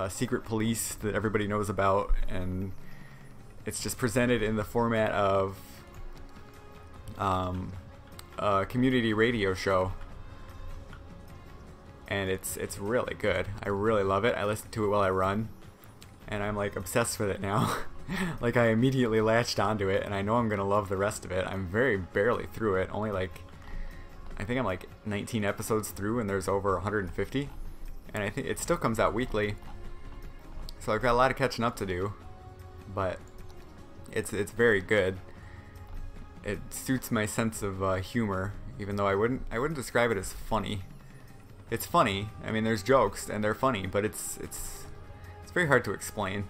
[SPEAKER 1] secret police that everybody knows about, and it's just presented in the format of a community radio show. And it's really good. I really love it. I listen to it while I run, and I'm like obsessed with it now. Like, I immediately latched onto it, and I know I'm gonna love the rest of it. I'm very barely through it. Only like, I think I'm like 19 episodes through, and there's over 150. And I think it still comes out weekly, so I've got a lot of catching up to do. But it's very good. It suits my sense of humor, even though I wouldn't describe it as funny. It's funny. I mean, there's jokes and they're funny, but it's very hard to explain.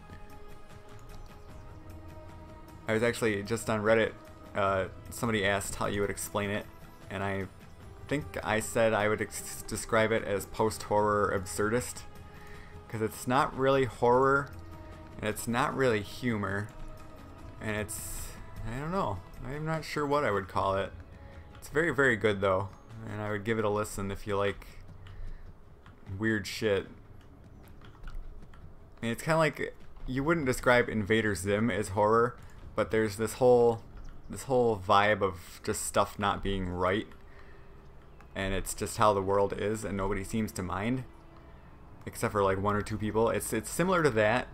[SPEAKER 1] I was actually just on Reddit. Somebody asked how you would explain it, and I think I said I would describe it as post-horror absurdist, because it's not really horror and it's not really humor, and it's, I don't know. I'm not sure what I would call it. It's very, very good though, and I would give it a listen if you like weird shit. I mean, it's kind of like, you wouldn't describe Invader Zim as horror, but there's this whole vibe of just stuff not being right, and it's just how the world is, and nobody seems to mind, except for like one or two people. It's similar to that.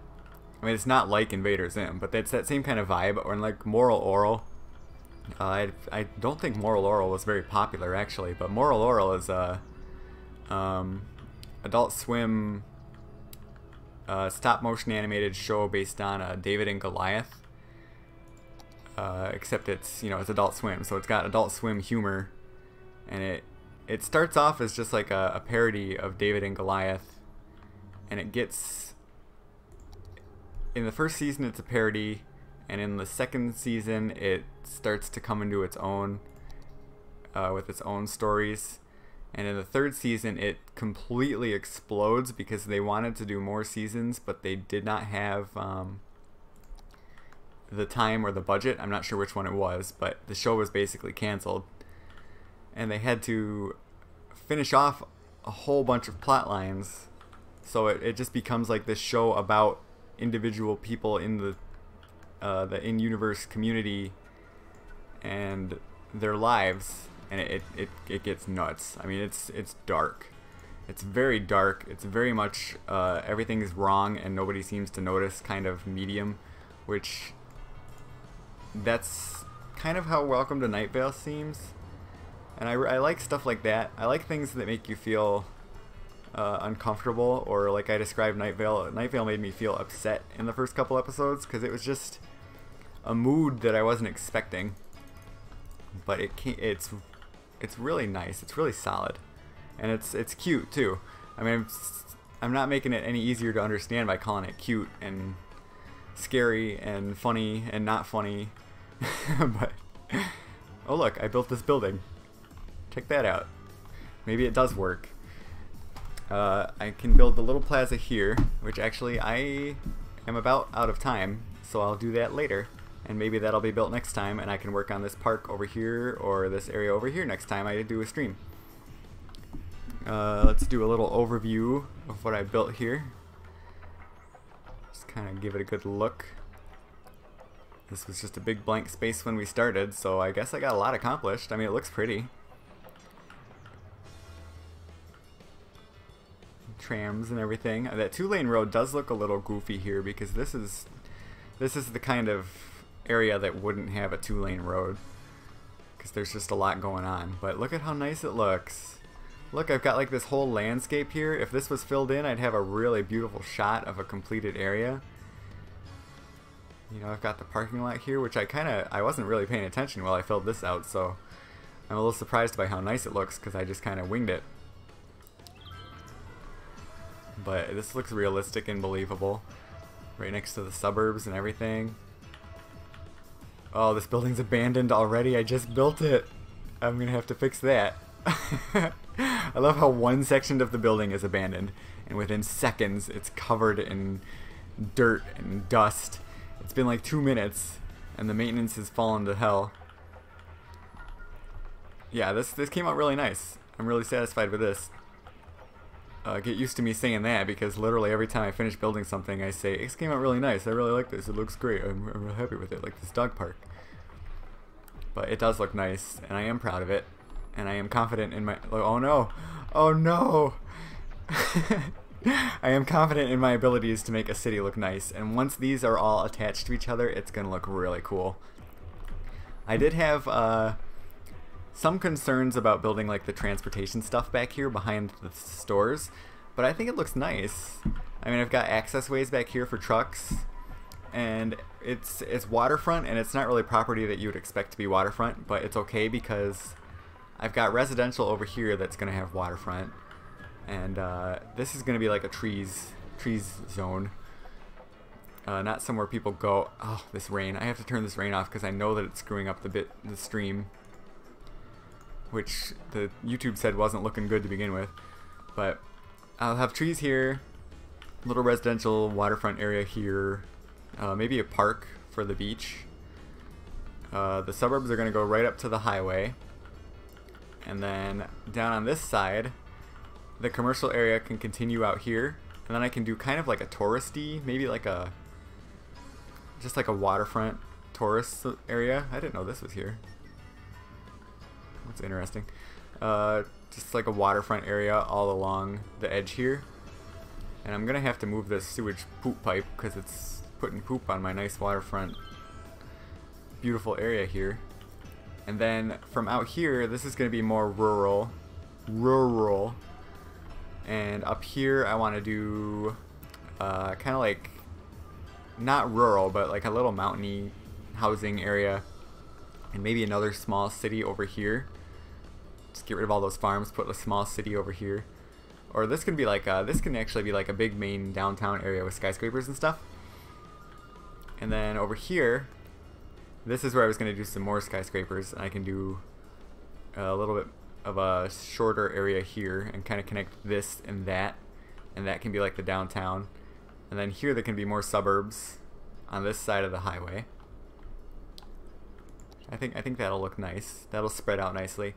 [SPEAKER 1] I mean, it's not like Invader Zim, but it's that same kind of vibe. Or like Moral Oral. I don't think Moral Oral was very popular actually, but Moral Oral is a Adult Swim stop motion animated show based on David and Goliath, except it's, it's Adult Swim, so it's got Adult Swim humor, and it starts off as just like a parody of David and Goliath, and it gets, in the first season it's a parody, and in the second season it starts to come into its own. with its own stories. And in the third season, it completely explodes because they wanted to do more seasons, but they did not have the time or the budget. I'm not sure which one it was, but the show was basically canceled. And they had to finish off a whole bunch of plot lines. So it just becomes like this show about individual people in the in-universe community and their lives. And it gets nuts. I mean, it's dark. It's very dark. It's very much everything is wrong and nobody seems to notice kind of medium, which that's kind of how Welcome to Night Vale seems. And I like stuff like that. I like things that make you feel uncomfortable, or like I described Night Vale. Night Vale made me feel upset in the first couple episodes because it was just a mood that I wasn't expecting. But it's really nice. It's really solid, and it's cute too. I mean, I'm not making it any easier to understand by calling it cute and scary and funny and not funny. But oh look, I built this building. Check that out. Maybe it does work. I can build the little plaza here, which actually I am about out of time, so I'll do that later. And maybe that'll be built next time, and I can work on this park over here or this area over here next time I do a stream. Let's do a little overview of what I built here. Just kind of give it a good look. This was just a big blank space when we started, so I guess I got a lot accomplished. I mean, it looks pretty. Trams and everything. That 2-lane road does look a little goofy here because this is the kind of area that wouldn't have a 2-lane road because there's just a lot going on. But look at how nice it looks. Look, I've got like this whole landscape here. If this was filled in, I'd have a really beautiful shot of a completed area. You know, I've got the parking lot here, which I wasn't really paying attention while I filled this out, so I'm a little surprised by how nice it looks because I just kind of winged it. But this looks realistic and believable. Right next to the suburbs and everything. Oh, this building's abandoned already. I just built it. I'm gonna have to fix that. I love how one section of the building is abandoned, and within seconds it's covered in dirt and dust. It's been like 2 minutes, and the maintenance has fallen to hell. Yeah, this came out really nice. I'm really satisfied with this. Get used to me saying that, because literally every time I finish building something I say, this came out really nice, I really like this, it looks great, I'm really happy with it, like this dog park. But it does look nice, and I am proud of it, and I am confident in my, oh no, oh no! I am confident in my abilities to make a city look nice, and once these are all attached to each other, it's gonna look really cool. I did have some concerns about building like the transportation stuff back here behind the stores, but I think it looks nice. I mean, I've got access ways back here for trucks, and it's waterfront, and it's not really property that you would expect to be waterfront, but it's okay because I've got residential over here that's gonna have waterfront, and this is gonna be like a trees zone, not somewhere people go. Oh, this rain! I have to turn this rain off because I know that it's screwing up the stream, which the YouTube said wasn't looking good to begin with. But I'll have trees here, little residential waterfront area here, maybe a park for the beach. The suburbs are going to go right up to the highway, and then down on this side the commercial area can continue out here, and then I can do kind of like a touristy, maybe like just like a waterfront tourist area. I didn't know this was here. That's interesting. Just like a waterfront area all along the edge here. And I'm gonna have to move this sewage poop pipe because it's putting poop on my nice waterfront beautiful area here. And then from out here, this is gonna be more rural. And up here I want to do kind of like not rural, but like a little mountainy housing area, and maybe another small city over here. Just get rid of all those farms, put a small city over here. Or this can be like this can actually be like a big main downtown area with skyscrapers and stuff. And then over here, this is where I was going to do some more skyscrapers, and I can do a little bit of a shorter area here and kind of connect this and that can be like the downtown. And then here there can be more suburbs on this side of the highway. I think that'll look nice. That'll spread out nicely.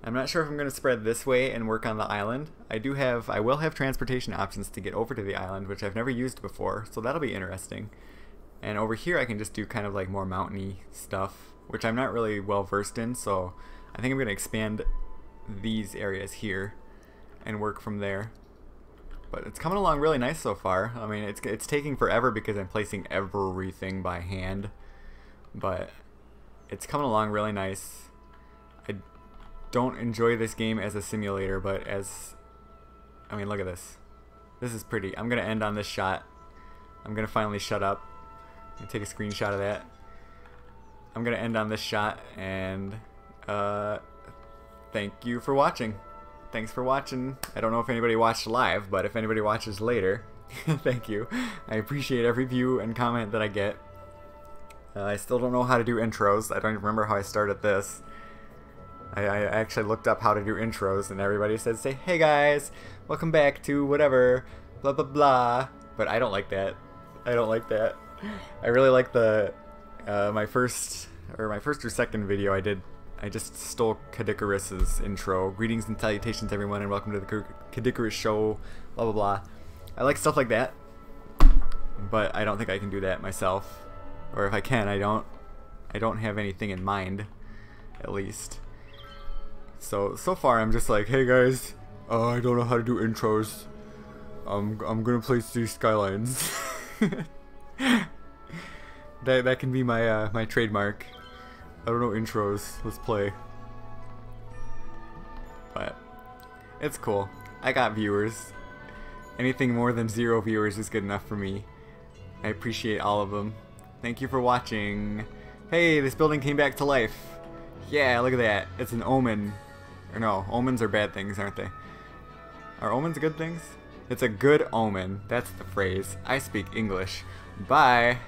[SPEAKER 1] I'm not sure if I'm going to spread this way and work on the island. I will have transportation options to get over to the island, which I've never used before, so that'll be interesting. And over here I can just do kind of like more mountainy stuff, which I'm not really well versed in, so I think I'm going to expand these areas here and work from there. But it's coming along really nice so far. I mean, it's taking forever because I'm placing everything by hand, but it's coming along really nice. I don't enjoy this game as a simulator, but I mean, look at this. This is pretty. I'm gonna end on this shot. I'm gonna finally shut up and take a screenshot of that. I'm gonna end on this shot, and thank you for watching. Thanks for watching. I don't know if anybody watched live, but if anybody watches later, thank you. I appreciate every view and comment that I get. I still don't know how to do intros. I don't even remember how I started this. I actually looked up how to do intros, and everybody said, say, hey guys, welcome back to whatever, blah blah blah. But I don't like that. I don't like that. I really like the my first or second video I did. I just stole Kadikarus's intro. Greetings and salutations everyone, and welcome to the Kadikarus show, blah blah blah. I like stuff like that, but I don't think I can do that myself. Or if I can, I don't have anything in mind, at least. So far I'm just like, hey guys, I don't know how to do intros. I'm gonna play Cities Skylines. that can be my my trademark. I don't know intros. Let's play. But it's cool. I got viewers. Anything more than 0 viewers is good enough for me. I appreciate all of them. Thank you for watching. Hey, this building came back to life. Yeah, look at that. It's an omen. Or no, omens are bad things, aren't they? Are omens good things? It's a good omen. That's the phrase. I speak English. Bye.